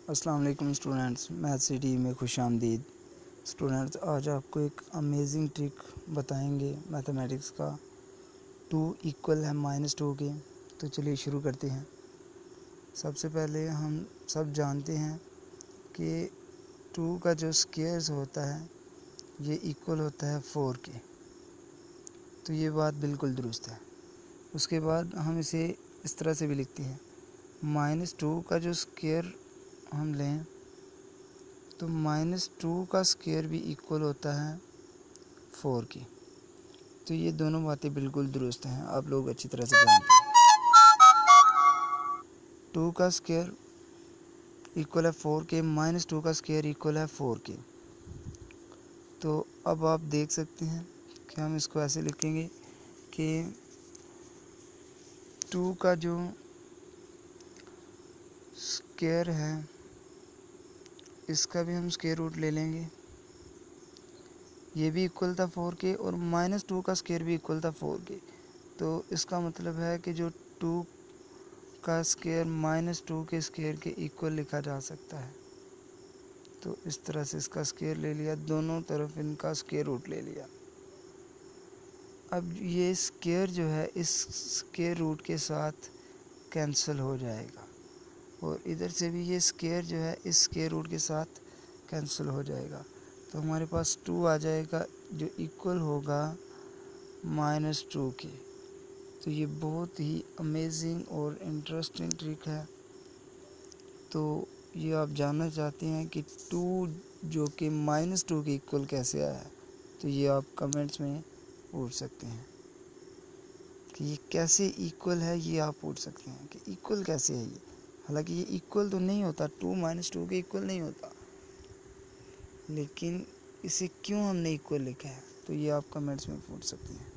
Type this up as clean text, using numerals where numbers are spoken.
अस्सलाम वालेकुम students, math city में खुशामदीद। स्टूडेंट्स, आज आपको एक अमेजिंग ट्रिक बताएंगे मैथमेटिक्स का। 2 इक्वल है -2 के। तो चलिए शुरू करते हैं। सबसे पहले हम सब जानते हैं कि 2 का जो स्क्वायर्स होता है ये इक्वल होता है 4 के। तो ये बात बिल्कुल दुरुस्त है। उसके बाद हम इसे इस तरह से भी लिखते हैं, -2 का जो स्क्वायर हम लें तो -2 का स्क्वायर भी इक्वल होता है 4 की। तो ये दोनों बातें बिल्कुल दुरुस्त हैं, आप लोग अच्छी तरह से जानते हैं। 2 का स्क्वायर इक्वल है 4 के, -2 का स्क्वायर इक्वल है 4 के। तो अब आप देख सकते हैं कि हम इसको ऐसे लिखेंगे कि 2 का जो स्क्वायर है इसका भी हम स्क्वायर रूट ले लेंगे। ये भी इक्वल था 4 के और -2 का स्क्वायर भी इक्वल था 4 के। तो इसका मतलब है कि जो 2 का स्क्वायर -2 के स्क्वायर के इक्वल लिखा जा सकता है। तो इस तरह से इसका स्क्वायर ले लिया, दोनों तरफ इनका स्क्वायर रूट ले लिया। अब ये स्क्वायर जो है इस स्क्वायर रूट के साथ कैंसिल हो जाएगा और इधर से भी ये स्क्वायर जो है इस स्क्वायर रूट के साथ कैंसिल हो जाएगा। तो हमारे पास 2 आ जाएगा जो इक्वल होगा -2 के। तो ये बहुत ही अमेजिंग और इंटरेस्टिंग ट्रिक है। तो ये आप जानना चाहते हैं कि 2 जो कि -2 के इक्वल कैसे आया है, तो ये आप कमेंट्स में पूछ सकते हैं कि ये कैसे इक्वल है। ये आप पूछ सकते हैं कि इक्वल कैसे है ये। हालांकि ये इक्वल तो नहीं होता, 2 -2 के इक्वल नहीं होता, लेकिन इसे क्यों हमने इक्वल लिखा है, तो ये आप कमेंट्स में पूछ सकते हैं।